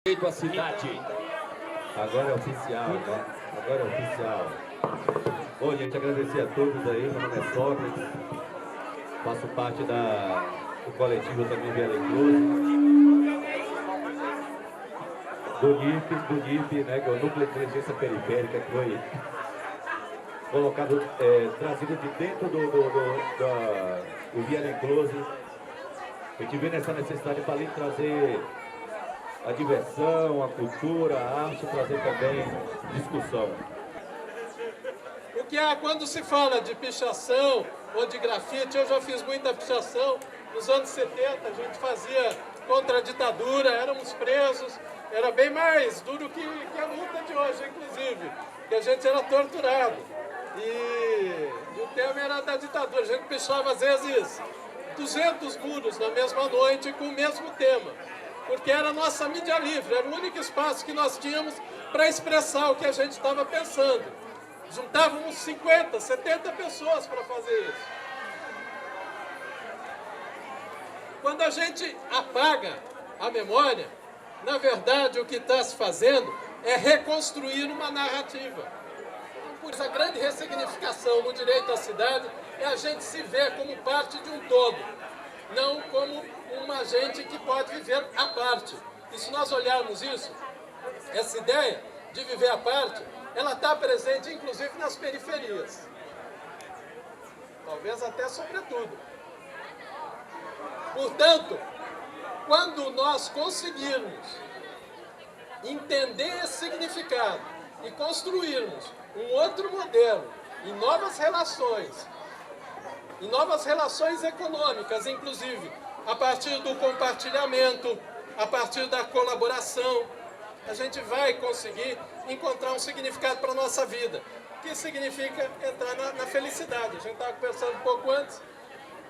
Feito a cidade. Agora é oficial, né? Agora é oficial. Bom, gente, agradecer a todos aí. Meu nome é Sócrates. Faço parte do coletivo também Via Incluso. Do NIP, né? Que é o Núcleo de Inteligência Periférica, que foi colocado, trazido de dentro do Via Incluso. A gente vê nessa necessidade para ali trazer a diversão, a cultura, a arte, trazer também discussão. O que é quando se fala de pichação ou de grafite, eu já fiz muita pichação. Nos anos 70 a gente fazia contra a ditadura, éramos presos, era bem mais duro que a luta de hoje, inclusive, que a gente era torturado. E o tema era da ditadura, a gente pichava às vezes 200 muros na mesma noite com o mesmo tema. Porque era a nossa mídia livre, era o único espaço que nós tínhamos para expressar o que a gente estava pensando. Juntávamos 50, 70 pessoas para fazer isso. Quando a gente apaga a memória, na verdade o que está se fazendo é reconstruir uma narrativa. Por isso a grande ressignificação no direito à cidade é a gente se ver como parte de um todo, não como uma gente que pode viver à parte. E se nós olharmos isso, essa ideia de viver à parte, ela está presente inclusive nas periferias. Talvez até sobretudo. Portanto, quando nós conseguirmos entender esse significado e construirmos um outro modelo em novas relações econômicas, inclusive, a partir do compartilhamento, a partir da colaboração, a gente vai conseguir encontrar um significado para a nossa vida, que significa entrar na felicidade. A gente estava conversando um pouco antes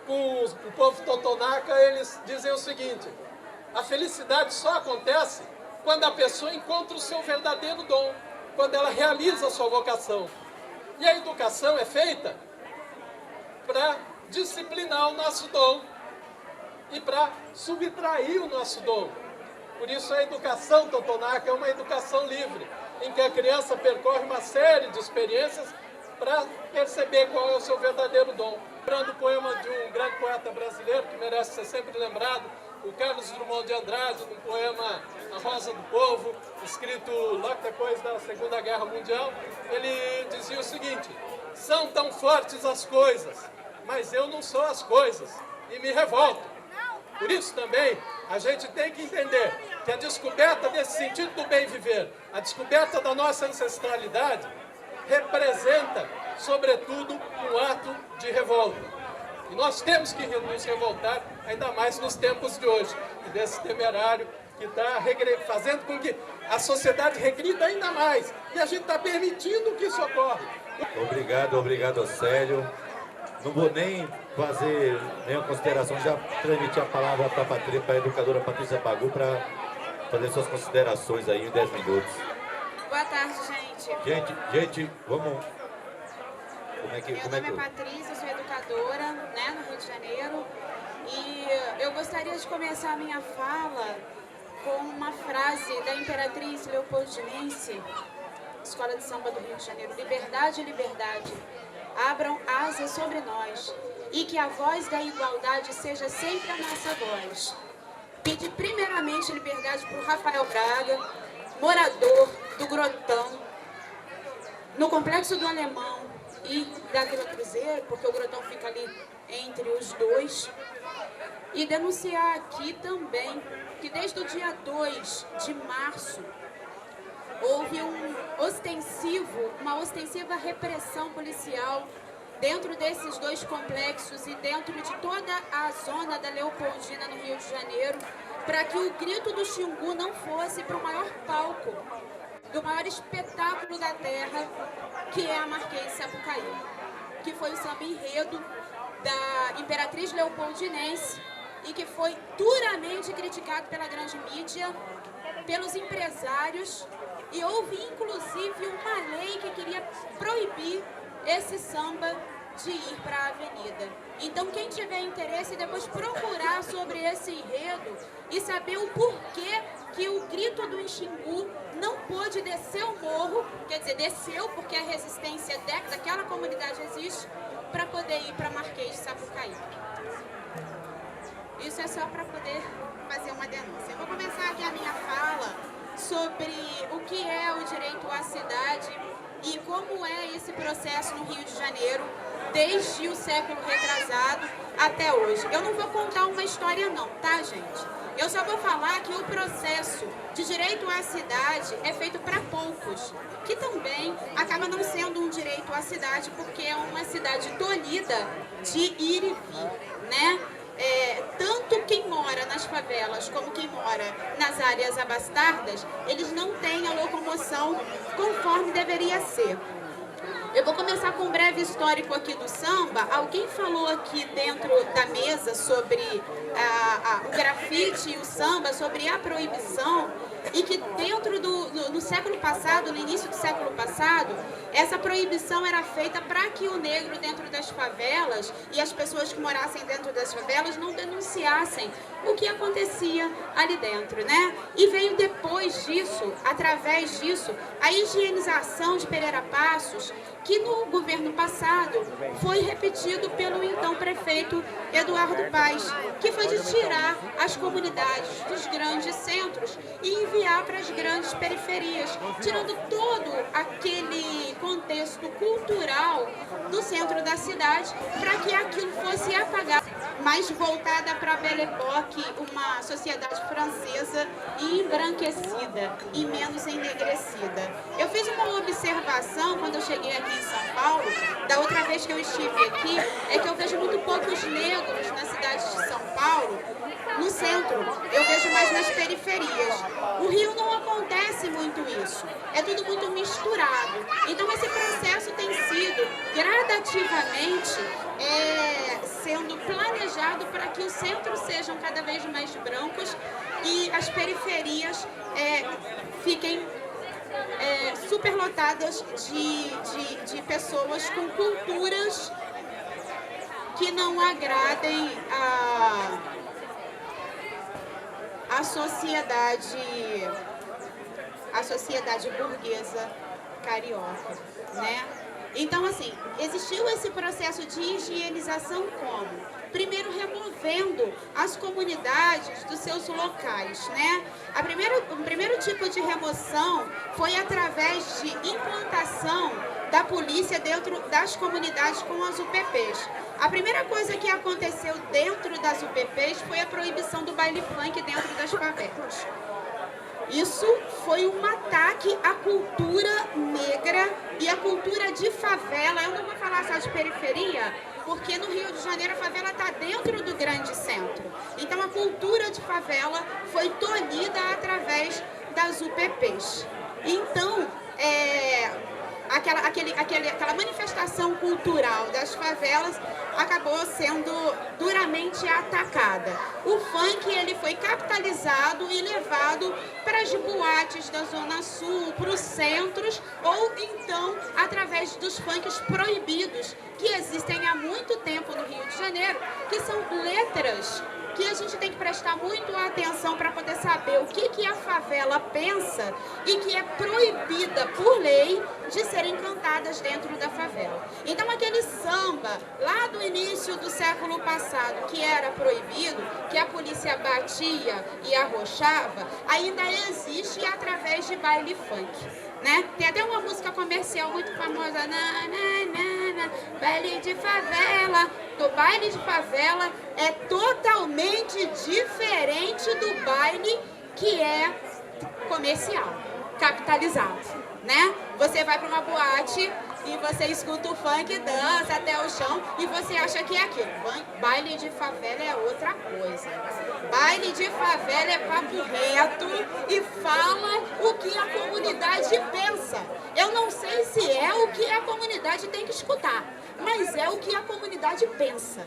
com o povo totonaca, eles dizem o seguinte: a felicidade só acontece quando a pessoa encontra o seu verdadeiro dom, quando ela realiza a sua vocação. E a educação é feita para disciplinar o nosso dom e para subtrair o nosso dom. Por isso a educação totonaca é uma educação livre, em que a criança percorre uma série de experiências para perceber qual é o seu verdadeiro dom. Lembrando o poema de um grande poeta brasileiro, que merece ser sempre lembrado, o Carlos Drummond de Andrade, no poema A Rosa do Povo, escrito logo depois da Segunda Guerra Mundial, ele dizia o seguinte: são tão fortes as coisas, mas eu não sou as coisas, e me revolto. Por isso também a gente tem que entender que a descoberta desse sentido do bem viver, a descoberta da nossa ancestralidade, representa, sobretudo, um ato de revolta. E nós temos que nos revoltar, ainda mais nos tempos de hoje, desse temerário que está fazendo com que a sociedade regrida ainda mais. E a gente está permitindo que isso ocorra. Obrigado, Célio. Não vou nem fazer nenhuma consideração, já transmiti a palavra para a educadora Patrícia Pagu para fazer suas considerações aí em 10 minutos. Boa tarde, gente. Gente, vamos... Meu nome é Patrícia, eu sou educadora, né, no Rio de Janeiro, e eu gostaria de começar a minha fala com uma frase da Imperatriz Leopoldinense, Escola de Samba do Rio de Janeiro: liberdade, liberdade, abram asas sobre nós, e que a voz da igualdade seja sempre a nossa voz. Pedi primeiramente liberdade para o Rafael Braga, morador do Grotão, no Complexo do Alemão e da Vila Cruzeiro, porque o Grotão fica ali entre os dois, e denunciar aqui também que desde o dia 2 de março houve uma ostensiva repressão policial dentro desses dois complexos e dentro de toda a zona da Leopoldina, no Rio de Janeiro, para que o grito do Xingu não fosse para o maior palco do maior espetáculo da terra, que é a Marquês de Sapucaí, que foi o samba enredo da Imperatriz Leopoldinense e que foi duramente criticado pela grande mídia, pelos empresários, e houve inclusive uma lei que queria proibir esse samba de ir para a avenida. Então quem tiver interesse, depois procurar sobre esse enredo e saber o porquê que o grito do Xingu não pôde descer o morro, quer dizer, desceu porque a resistência daquela comunidade existe, para poder ir para Marquês de Sapucaí. Isso é só para poder fazer uma denúncia. Eu vou começar aqui a minha fala sobre o que é o direito à cidade e como é esse processo no Rio de Janeiro, desde o século retrasado até hoje. Eu não vou contar uma história não, tá, gente? Eu só vou falar que o processo de direito à cidade é feito para poucos, que também acaba não sendo um direito à cidade, porque é uma cidade tolhida de ir e vir, né? Tanto quem mora nas favelas como quem mora nas áreas abastardas, eles não têm a locomoção conforme deveria ser. Eu vou começar com um breve histórico aqui do samba. Alguém falou aqui dentro da mesa sobre o grafite e o samba, sobre a proibição, e que dentro no século passado, no início do século passado, essa proibição era feita para que o negro dentro das favelas e as pessoas que morassem dentro das favelas não denunciassem o que acontecia ali dentro, né? E veio depois disso, através disso, a higienização de Pereira Passos, que no governo passado foi repetido pelo então prefeito Eduardo Paes, que foi de tirar as comunidades dos grandes centros e enviar para as grandes periferias, tirando todo aquele contexto cultural do centro da cidade para que aquilo fosse apagado, mais voltada para a Belle Époque, uma sociedade francesa e embranquecida e menos enegrecida. Eu fiz uma observação quando eu cheguei aqui em São Paulo, da outra vez que eu estive aqui, é que eu vejo muito poucos negros na cidade de São Paulo, no centro, eu vejo mais nas periferias. No Rio não acontece muito isso, é tudo muito misturado. Então esse processo tem sido gradativamente sendo planejado para que os centros sejam cada vez mais brancos e as periferias fiquem superlotadas de pessoas com culturas que não agradem a sociedade burguesa carioca, né? Então, assim, existiu esse processo de higienização como? Primeiro, removendo as comunidades dos seus locais, né? O primeiro tipo de remoção foi através de implantação da polícia dentro das comunidades com as UPPs. A primeira coisa que aconteceu dentro das UPPs foi a proibição do baile funk dentro das favelas. Isso foi um ataque à cultura negra e à cultura de favela. Eu não vou falar só de periferia, porque no Rio de Janeiro a favela está dentro do grande centro. Então a cultura de favela foi tolhida através das UPPs. Então, aquela manifestação cultural das favelas acabou sendo duramente atacada. O funk ele foi capitalizado e levado para as boates da Zona Sul, para os centros, ou então através dos funks proibidos, que existem há muito tempo no Rio de Janeiro, que são letras que a gente tem que prestar muito atenção para poder saber o que a favela pensa e que é proibida por lei de serem cantadas dentro da favela. Então aquele samba lá do início do século passado que era proibido, que a polícia batia e arrochava, ainda existe através de baile funk. Né? Tem até uma música comercial muito famosa, baile de favela. O baile de favela é totalmente diferente do baile que é comercial, capitalizado, né? Você vai para uma boate e você escuta o funk, dança até o chão e você acha que é aquilo. Baile de favela é outra coisa. Baile de favela é papo reto e fala o que a comunidade pensa. Eu não sei se é o que a comunidade tem que escutar, mas é o que a comunidade pensa.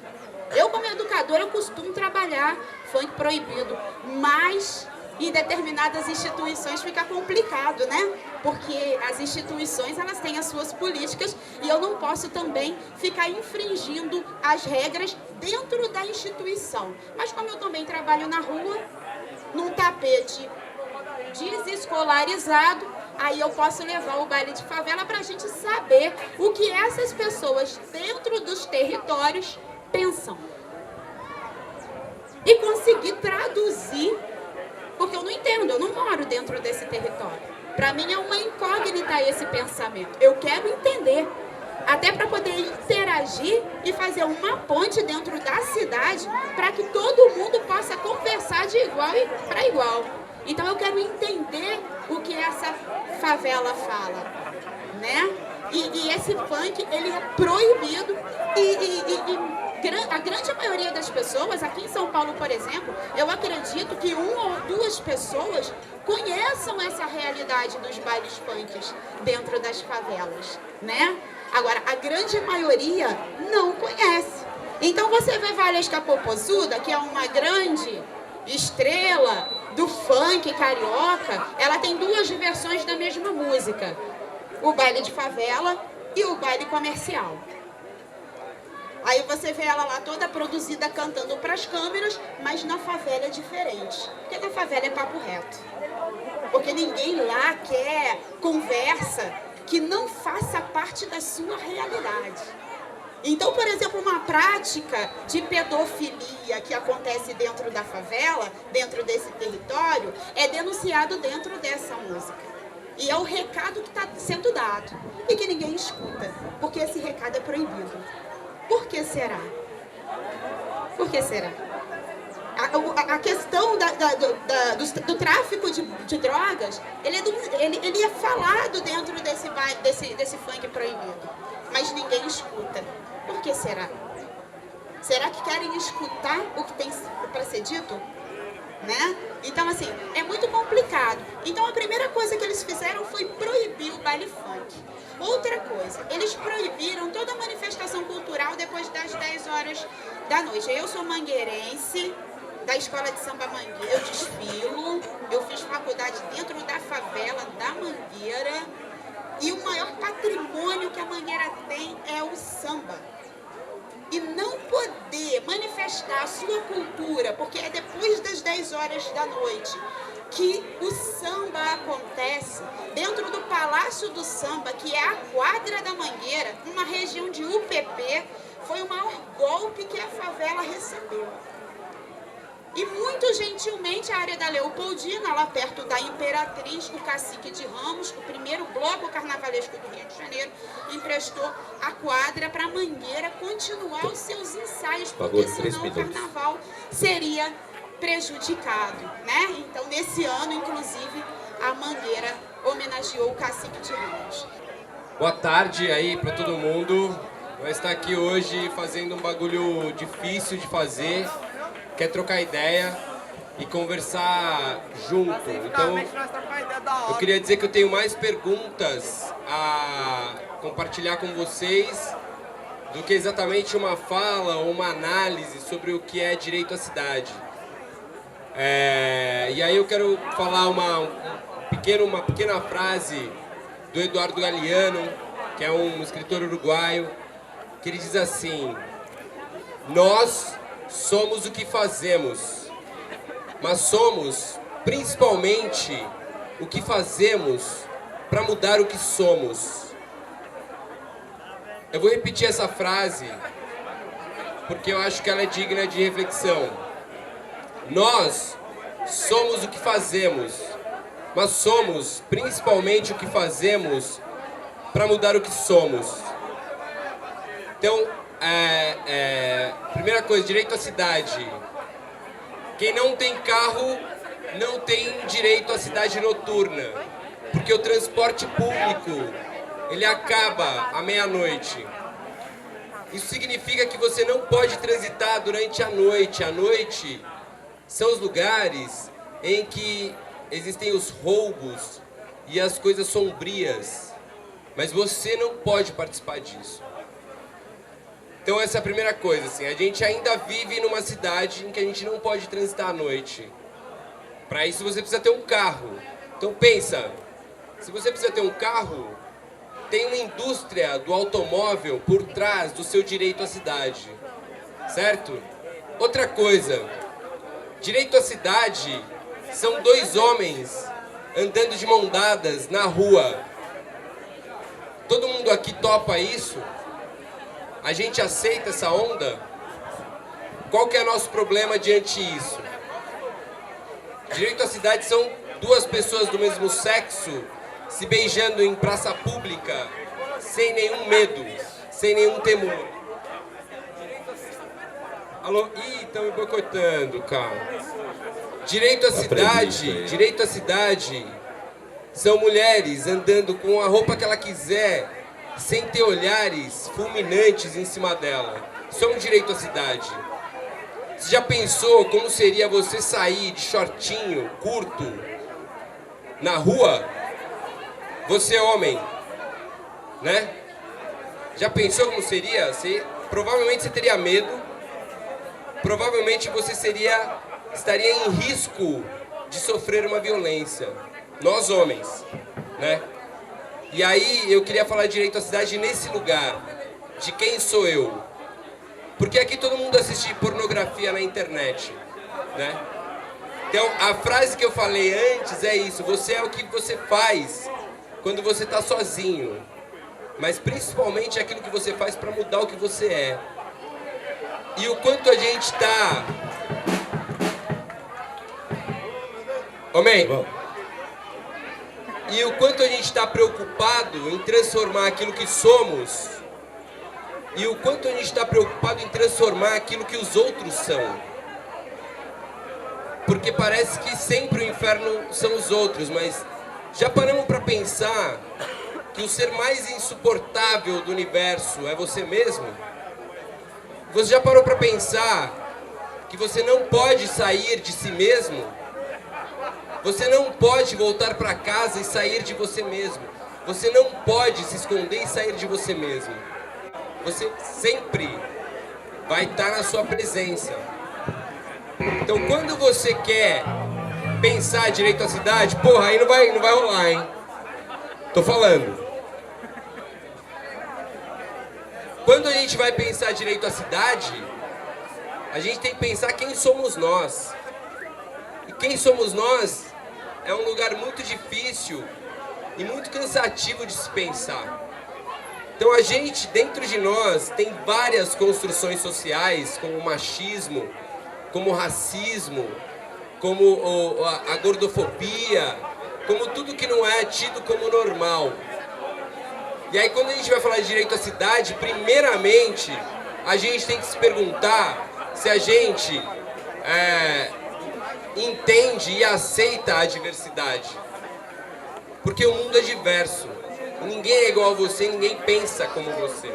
Eu, como educadora, eu costumo trabalhar funk proibido, mas em determinadas instituições fica complicado, né? Porque as instituições, elas têm as suas políticas e eu não posso também ficar infringindo as regras dentro da instituição. Mas como eu também trabalho na rua, num tapete desescolarizado, aí eu posso levar o baile de favela para a gente saber o que essas pessoas dentro dos territórios pensam. E conseguir traduzir, porque eu não entendo, eu não moro dentro desse território. Para mim é uma incógnita esse pensamento. Eu quero entender, até para poder interagir e fazer uma ponte dentro da cidade para que todo mundo possa conversar de igual para igual. Então eu quero entender o que essa favela fala, né? E esse funk, ele é proibido a grande maioria das pessoas, aqui em São Paulo, por exemplo, eu acredito que 1 ou 2 pessoas conheçam essa realidade dos bailes funks dentro das favelas, né? Agora, a grande maioria não conhece. Então você vê Valesca Popozuda, que é uma grande estrela do funk carioca, ela tem 2 versões da mesma música: o baile de favela e o baile comercial. Aí você vê ela lá toda produzida cantando para as câmeras, mas na favela é diferente. Porque na favela é papo reto. Porque ninguém lá quer conversa que não faça parte da sua realidade. Então, por exemplo, uma prática de pedofilia que acontece dentro da favela, dentro desse território, é denunciado dentro dessa música. E é o recado que está sendo dado e que ninguém escuta, porque esse recado é proibido. Por que será? Por que será? A questão do tráfico de drogas, ele é falado dentro desse funk proibido, mas ninguém escuta. Por que será? Será que querem escutar o que tem para ser dito? Né? Então, assim, é muito complicado. Então, a primeira coisa que eles fizeram foi proibir o baile funk. Outra coisa, eles proibiram toda manifestação cultural depois das 10 horas da noite. Eu sou mangueirense, da Escola de Samba Mangueira, eu desfilo, eu fiz faculdade dentro da favela da Mangueira, e o maior patrimônio que a Mangueira tem é o samba. E não poder manifestar a sua cultura, porque é depois das 10 horas da noite que o samba acontece, dentro do Palácio do Samba, que é a quadra da Mangueira, uma região de UPP, foi o maior golpe que a favela recebeu. E muito gentilmente a área da Leopoldina, lá perto da Imperatriz, o Cacique de Ramos, o primeiro bloco carnavalesco do Rio de Janeiro, emprestou a quadra para a Mangueira continuar os seus ensaios, porque senão o carnaval seria prejudicado, né? Então, nesse ano, inclusive, a Mangueira homenageou o Cacique de Ramos. Boa tarde aí para todo mundo. Vai estar aqui hoje fazendo um bagulho difícil de fazer, quer trocar ideia e conversar junto. Então, eu queria dizer que eu tenho mais perguntas a compartilhar com vocês do que exatamente uma fala ou uma análise sobre o que é direito à cidade. E aí eu quero falar uma pequena frase do Eduardo Galeano, que é um escritor uruguaio, que ele diz assim: nós somos o que fazemos, mas somos principalmente o que fazemos para mudar o que somos. Eu vou repetir essa frase porque eu acho que ela é digna de reflexão. Nós somos o que fazemos, mas somos principalmente o que fazemos para mudar o que somos. Então, primeira coisa, direito à cidade. Quem não tem carro não tem direito à cidade noturna, porque o transporte público, ele acaba à meia-noite. Isso significa que você não pode transitar durante a noite. A noite são os lugares em que existem os roubos e as coisas sombrias, mas você não pode participar disso. Então essa é a primeira coisa, assim, a gente ainda vive numa cidade em que a gente não pode transitar à noite. Para isso você precisa ter um carro. Então pensa, se você precisa ter um carro, tem uma indústria do automóvel por trás do seu direito à cidade, certo? Outra coisa, direito à cidade são 2 homens andando de mão dadas na rua. Todo mundo aqui topa isso? A gente aceita essa onda? Qual que é o nosso problema diante disso? Direito à cidade são duas pessoas do mesmo sexo se beijando em praça pública, sem nenhum medo, sem nenhum temor. Alô? Ih, estão me boicotando, cara. Direito à cidade são mulheres andando com a roupa que ela quiser, sem ter olhares fulminantes em cima dela. Isso é um direito à cidade. Você já pensou como seria você sair de shortinho curto na rua? Você é homem, né? Já pensou como seria? Provavelmente você teria medo. Provavelmente você estaria em risco de sofrer uma violência. Nós homens, né? E aí eu queria falar de direito à cidade nesse lugar. De quem sou eu? Porque aqui todo mundo assiste pornografia na internet, né? Então a frase que eu falei antes é isso: você é o que você faz quando você está sozinho, mas principalmente aquilo que você faz para mudar o que você é. E o quanto a gente está... Amém? E o quanto a gente está preocupado em transformar aquilo que somos, e o quanto a gente está preocupado em transformar aquilo que os outros são. Porque parece que sempre o inferno são os outros, mas já paramos para pensar que o ser mais insuportável do universo é você mesmo? Você já parou para pensar que você não pode sair de si mesmo? Você não pode voltar para casa e sair de você mesmo. Você não pode se esconder e sair de você mesmo. Você sempre vai estar na sua presença. Então, quando você quer pensar direito à cidade, porra, aí não vai rolar, hein? Tô falando. Quando a gente vai pensar direito à cidade, a gente tem que pensar quem somos nós. E quem somos nós é um lugar muito difícil e muito cansativo de se pensar. Então a gente, dentro de nós, tem várias construções sociais, como o machismo, como o racismo, como a gordofobia, como tudo que não é tido como normal. E aí quando a gente vai falar de direito à cidade, primeiramente, a gente tem que se perguntar se a gente entende e aceita a diversidade. Porque o mundo é diverso. Ninguém é igual a você, ninguém pensa como você.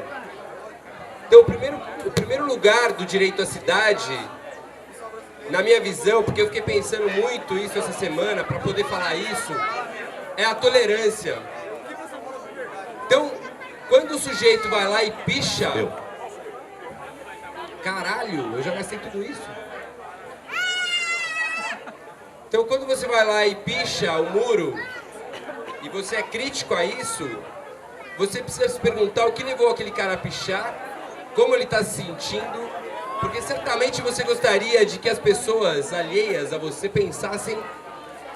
Então o primeiro lugar do direito à cidade, na minha visão, porque eu fiquei pensando muito isso essa semana para poder falar isso, é a tolerância. Então, quando o sujeito vai lá e picha... Caralho, eu já gastei tudo isso? Então, quando você vai lá e picha o muro, e você é crítico a isso, você precisa se perguntar o que levou aquele cara a pichar, como ele está se sentindo, porque certamente você gostaria de que as pessoas alheias a você pensassem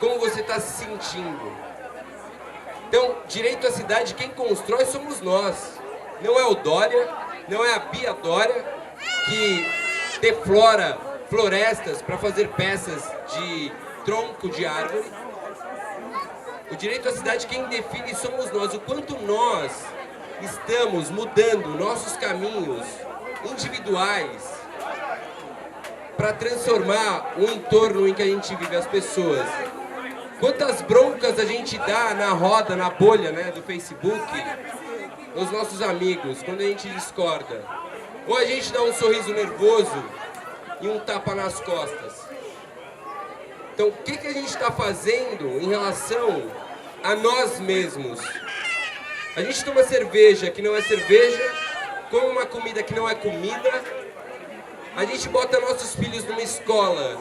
como você está se sentindo. Então, direito à cidade, quem constrói somos nós. Não é o Dória, não é a Bia Dória, que deflora florestas para fazer peças de tronco de árvore. O direito à cidade, quem define somos nós. O quanto nós estamos mudando nossos caminhos individuais para transformar o entorno em que a gente vive, as pessoas. Quantas broncas a gente dá na roda, na bolha, né, do Facebook, os nossos amigos, quando a gente discorda. Ou a gente dá um sorriso nervoso e um tapa nas costas. Então, o que a gente está fazendo em relação a nós mesmos? A gente toma cerveja que não é cerveja, come uma comida que não é comida, a gente bota nossos filhos numa escola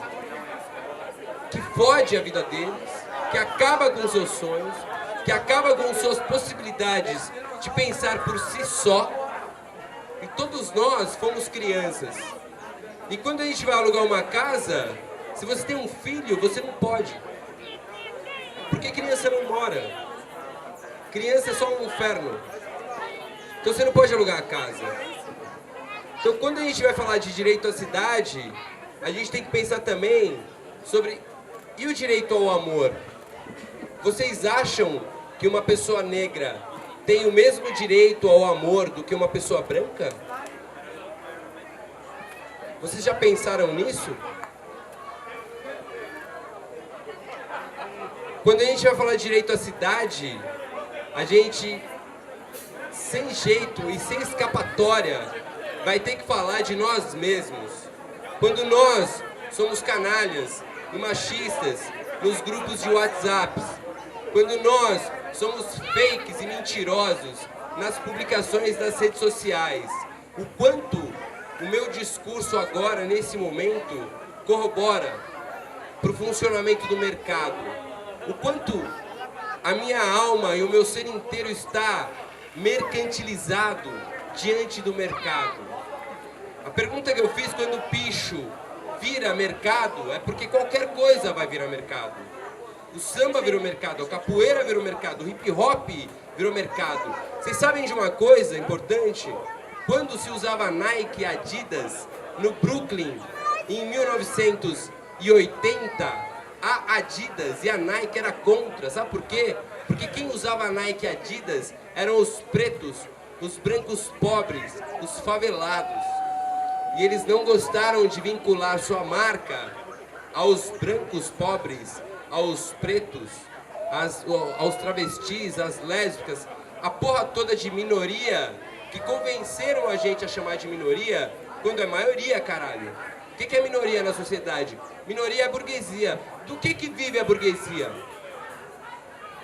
que fode a vida deles, que acaba com seus sonhos, que acaba com suas possibilidades de pensar por si só. E todos nós fomos crianças. E quando a gente vai alugar uma casa, se você tem um filho, você não pode. que criança não mora? Criança é só um inferno. Então você não pode alugar a casa. Então quando a gente vai falar de direito à cidade, a gente tem que pensar também sobre... E o direito ao amor? Vocês acham que uma pessoa negra tem o mesmo direito ao amor do que uma pessoa branca? Vocês já pensaram nisso? Quando a gente vai falar de direito à cidade, a gente, sem jeito e sem escapatória, vai ter que falar de nós mesmos. Quando nós somos canalhas e machistas nos grupos de WhatsApp, quando nós somos fakes e mentirosos nas publicações das redes sociais, o quanto o meu discurso agora, nesse momento, corrobora para o funcionamento do mercado, o quanto a minha alma e o meu ser inteiro está mercantilizado diante do mercado. A pergunta que eu fiz quando o picho vira mercado é porque qualquer coisa vai virar mercado. O samba virou mercado, a capoeira virou mercado, o hip hop virou mercado. Vocês sabem de uma coisa importante? Quando se usava Nike e Adidas no Brooklyn em 1980, a Adidas e a Nike era contra. Sabe por quê? Porque quem usava Nike e Adidas eram os pretos, os brancos pobres, os favelados. E eles não gostaram de vincular sua marca aos brancos pobres, aos pretos, aos travestis, às lésbicas, a porra toda de minoria, que convenceram a gente a chamar de minoria, quando é maioria, caralho. O que é minoria na sociedade? Minoria é a burguesia. Do que vive a burguesia?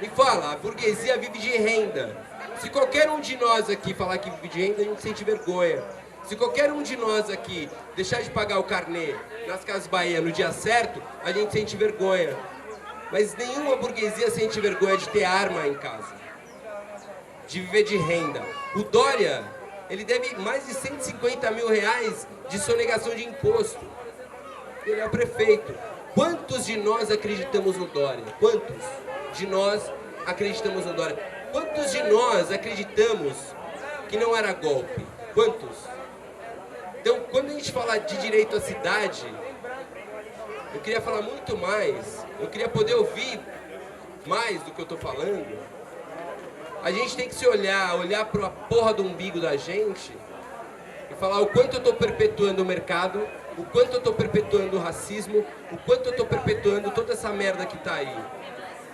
Me fala, a burguesia vive de renda. Se qualquer um de nós aqui falar que vive de renda, a gente sente vergonha. Se qualquer um de nós aqui deixar de pagar o carnê nas Casas Bahia no dia certo, a gente sente vergonha. Mas nenhuma burguesia sente vergonha de ter arma em casa, de viver de renda. O Dória, ele deve mais de 150 mil reais de sonegação de imposto. Ele é o prefeito. Quantos de nós acreditamos no Dória? Quantos de nós acreditamos no Dória? Quantos de nós acreditamos que não era golpe? Quantos? Então, quando a gente fala de direito à cidade, eu queria falar muito mais, eu queria poder ouvir mais do que eu estou falando. A gente tem que se olhar para a porra do umbigo da gente e falar o quanto eu estou perpetuando o mercado, o quanto eu estou perpetuando o racismo, o quanto eu estou perpetuando toda essa merda que está aí.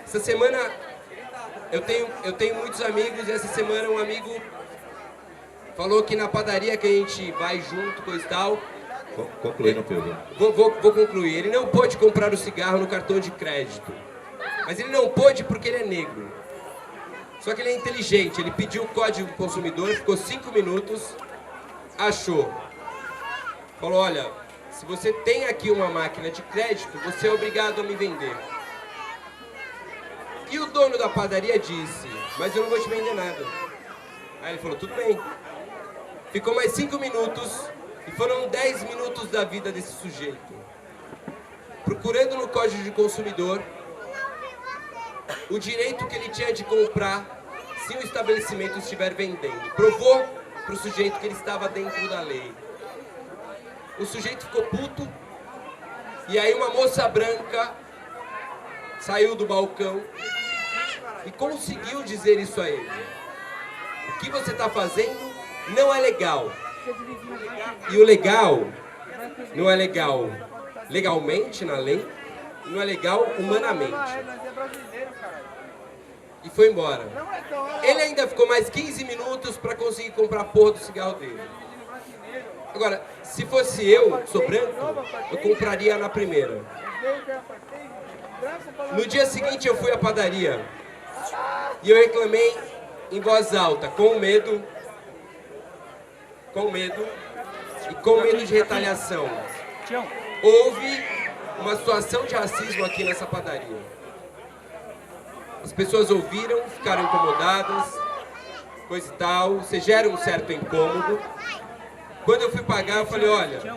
Essa semana eu tenho muitos amigos e essa semana um amigo falou que na padaria que a gente vai junto, coisa e tal... Concluindo, Pedro. Vou concluir. Ele não pôde comprar o cigarro no cartão de crédito. Mas ele não pôde porque ele é negro. Só que ele é inteligente. Ele pediu o código do consumidor, ficou 5 minutos, achou. Falou, olha, se você tem aqui uma máquina de crédito, você é obrigado a me vender. E o dono da padaria disse, mas eu não vou te vender nada. Aí ele falou, tudo bem. Ficou mais 5 minutos e foram 10 minutos da vida desse sujeito, procurando no Código de Consumidor o direito que ele tinha de comprar se o estabelecimento estiver vendendo. Provou para o sujeito que ele estava dentro da lei. O sujeito ficou puto e aí uma moça branca saiu do balcão e conseguiu dizer isso a ele. O que você está fazendo não é legal. E o legal não é legal legalmente na lei, não é legal humanamente. E foi embora. Ele ainda ficou mais 15 minutos para conseguir comprar a porra do cigarro dele. Agora, se fosse eu, que sou branco, eu compraria na primeira. No dia seguinte eu fui à padaria e eu reclamei em voz alta, com medo e com medo de retaliação. Houve uma situação de racismo aqui nessa padaria. As pessoas ouviram, ficaram incomodadas, coisa e tal, você gera um certo incômodo. Quando eu fui pagar, eu falei, olha,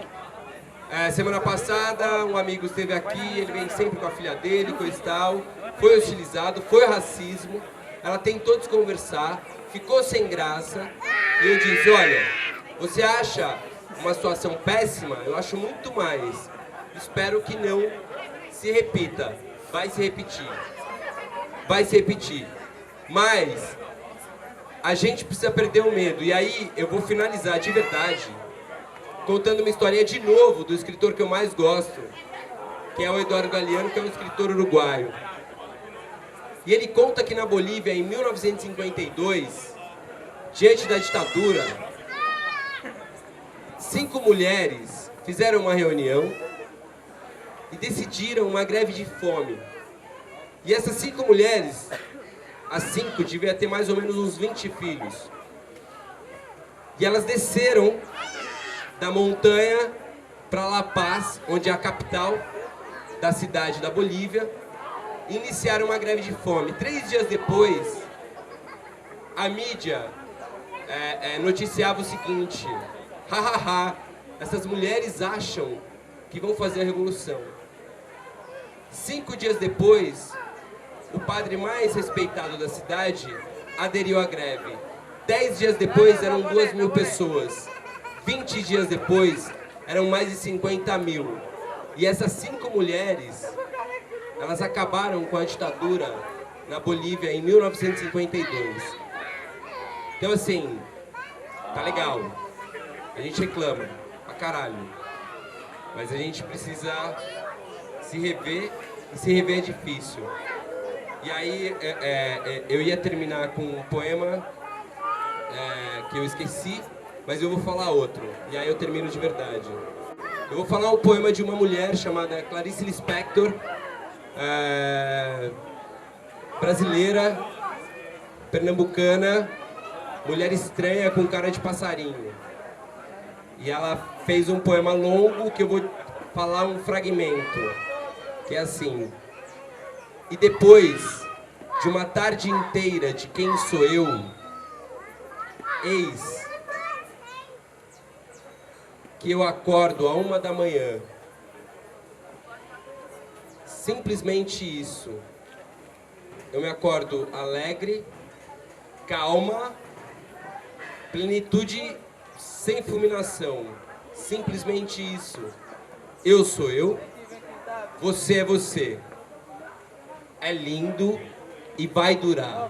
semana passada um amigo esteve aqui, ele vem sempre com a filha dele, coisa e tal. foi hostilizado, foi racismo, ela tentou desconversar, ficou sem graça, e eu disse, olha, você acha uma situação péssima? Eu acho muito mais. Espero que não se repita. Vai se repetir. Vai se repetir. Mas a gente precisa perder o medo. E aí eu vou finalizar de verdade contando uma historinha de novo do escritor que eu mais gosto, que é o Eduardo Galeano, que é um escritor uruguaio. E ele conta que na Bolívia, em 1952, diante da ditadura, 5 mulheres fizeram uma reunião e decidiram uma greve de fome. E essas 5 mulheres, as 5 devia ter mais ou menos uns 20 filhos. E elas desceram da montanha para La Paz, onde é a capital da cidade da Bolívia, e iniciaram uma greve de fome. 3 dias depois, a mídia noticiava o seguinte: hahaha, essas mulheres acham que vão fazer a revolução. 5 dias depois, o padre mais respeitado da cidade aderiu à greve. 10 dias depois eram 2.000 pessoas. 20 dias depois eram mais de 50.000. E essas 5 mulheres, elas acabaram com a ditadura na Bolívia em 1952. Então assim, tá legal. A gente reclama pra caralho. Mas a gente precisa se rever, e se rever é difícil. E aí eu ia terminar com um poema que eu esqueci, mas eu vou falar outro. E aí eu termino de verdade. Eu vou falar um poema de uma mulher chamada Clarice Lispector, brasileira, pernambucana, mulher estranha com cara de passarinho. E ela fez um poema longo que eu vou falar um fragmento, que é assim: e depois de uma tarde inteira de quem sou eu, eis que eu acordo à 1 da manhã. Simplesmente isso. Eu me acordo alegre, calma, plenitude sem fulminação. Simplesmente isso. Eu sou eu, você é você. É lindo e vai durar.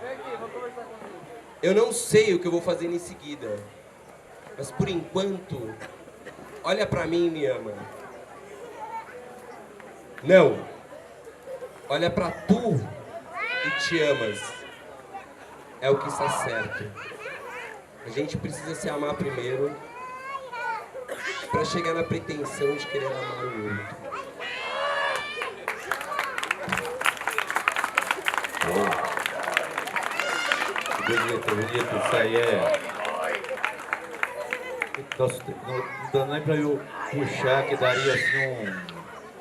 Eu não sei o que eu vou fazer em seguida, mas por enquanto, olha pra mim e me ama. Não, olha pra tu e te amas. É o que está certo. A gente precisa se amar primeiro pra chegar na pretensão de querer amar o outro. Bonito, isso aí não dá nem para eu puxar, que daria assim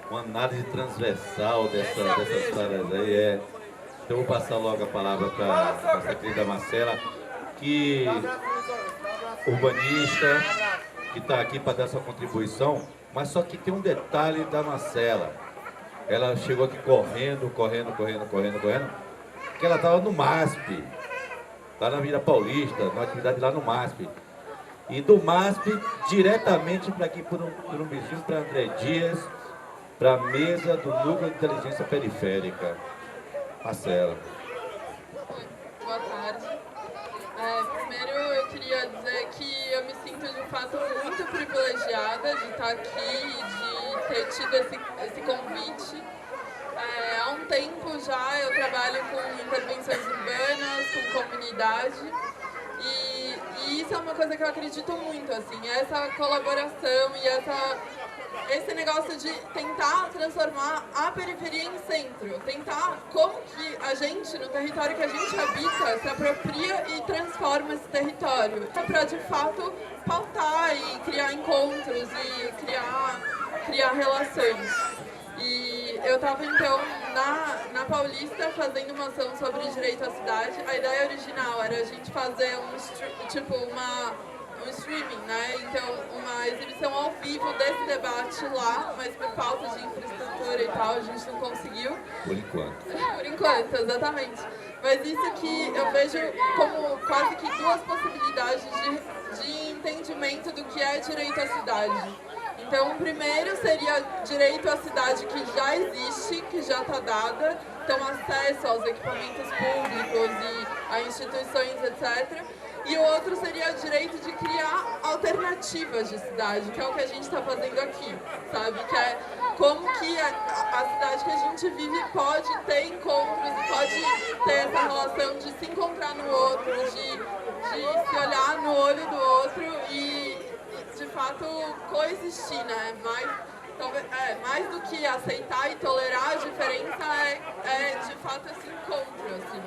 uma análise transversal dessas histórias aí. Então eu vou passar logo a palavra para a querida Marcela, que urbanista, que está aqui para dar sua contribuição, mas só que tem um detalhe da Marcela. Ela chegou aqui correndo, porque ela estava no MASP, lá na Vila Paulista, numa atividade lá no MASP. E do MASP, diretamente para aqui, por um vizinho, para André Dias, para a mesa do Núcleo de Inteligência Periférica. Marcela. Boa tarde. Primeiro eu queria dizer que eu me sinto de fato muito privilegiada de estar aqui e de ter tido esse convite. Há um tempo já eu trabalho com intervenções urbanas, com comunidade, e isso é uma coisa que eu acredito muito, assim, essa colaboração e esse negócio de tentar transformar a periferia em centro, tentar como que a gente, no território que a gente habita, se apropria e transforma esse território, para de fato pautar e criar encontros e criar relações. E eu estava então na Paulista fazendo uma ação sobre direito à cidade. A ideia original era a gente fazer um streaming, né? Então, uma exibição ao vivo desse debate lá, mas por falta de infraestrutura e tal, a gente não conseguiu. Por enquanto. Por enquanto, exatamente. Mas isso que eu vejo como quase que duas possibilidades de entendimento do que é direito à cidade. Então, o primeiro seria direito à cidade que já existe, que já está dada, então acesso aos equipamentos públicos e a instituições, etc. E o outro seria o direito de criar alternativas de cidade, que é o que a gente está fazendo aqui, sabe? Que é como que a cidade que a gente vive pode ter encontros e pode ter essa relação de se encontrar no outro, de se olhar no olho do outro e, de fato, coexistir, né? Mais do que aceitar e tolerar a diferença, é de fato esse encontro, assim.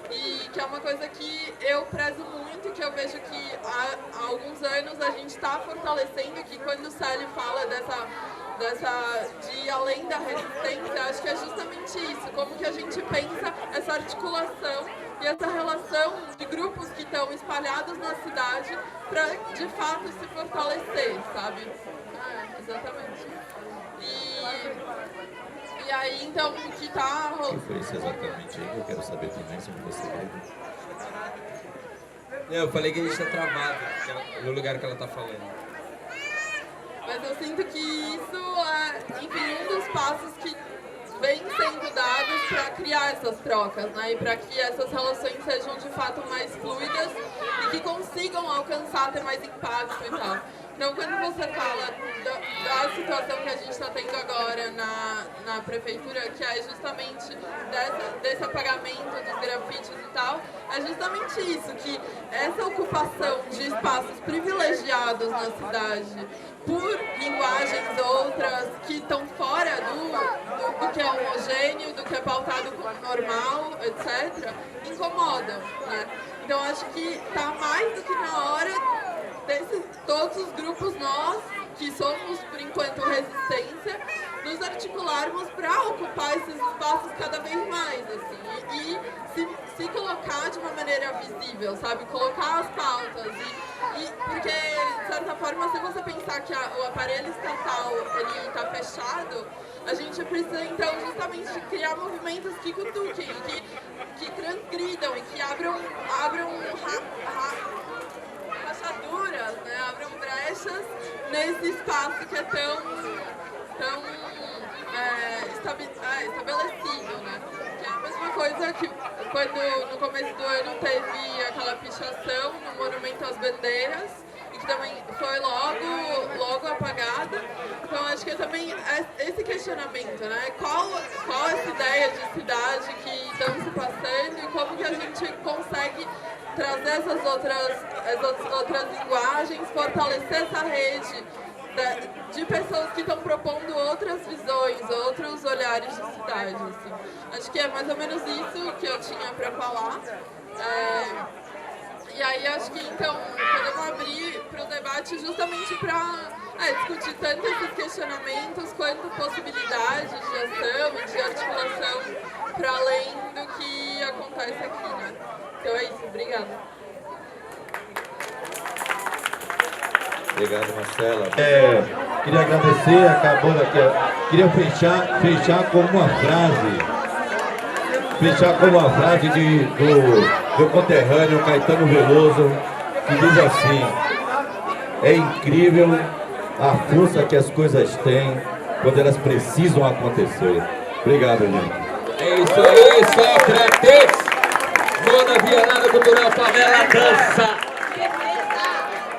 E que é uma coisa que eu prezo muito, que eu vejo que há alguns anos a gente está fortalecendo, que quando o Célio fala de ir além da resistência, acho que é justamente isso, como que a gente pensa essa articulação e essa relação de grupos que estão espalhados na cidade para, de fato, se fortalecer, sabe? Exatamente. E aí, então, o que tá rolando... O que foi isso exatamente aí? Eu quero saber também sobre você. Eu falei que a gente tá travado no lugar que ela tá falando. Mas eu sinto que isso é, enfim, um dos passos que vem sendo dados para criar essas trocas, né? E para que essas relações sejam de fato mais fluidas e que consigam alcançar, ter mais impacto e tal. Então, quando você fala da situação que a gente está tendo agora na prefeitura, que é justamente desse apagamento dos grafites e tal, é justamente isso, que essa ocupação de espaços privilegiados na cidade por linguagens outras que estão fora do que é homogêneo, do que é pautado como normal, etc., incomodam, né? Então, acho que está mais do que na hora todos os grupos, nós, que somos, por enquanto, resistência, nos articularmos para ocupar esses espaços cada vez mais, assim, e se colocar de uma maneira visível, sabe? Colocar as pautas, porque, de certa forma, se você pensar que o aparelho estatal, ele está fechado, a gente precisa, então, justamente criar movimentos que cutuquem, que transgridam e que abram rachaduras, né? Abram brechas nesse espaço que é tão estabelecido, né? Que é a mesma coisa que quando no começo do ano teve aquela pichação no Monumento às Bandeiras, e que também foi logo apagada. Então acho que também esse questionamento, né? Qual essa ideia de cidade que estamos se passando e como que a gente consegue trazer essas outras linguagens, fortalecer essa rede de pessoas que estão propondo outras visões, outros olhares de cidade, assim. Acho que é mais ou menos isso que eu tinha para falar. E aí acho que então podemos abrir para o debate justamente para discutir tanto esses questionamentos quanto possibilidades de ação e de articulação para além do que acontece aqui, né? Então é isso, obrigada. Obrigado, Marcela. Queria agradecer, acabando aqui. Queria fechar com uma frase. Fechar com uma frase do meu conterrâneo Caetano Veloso, que diz assim: é incrível a força que as coisas têm quando elas precisam acontecer. Obrigado, gente. É isso aí, Sócrates! Zona Bienal Cultural Favela Dança!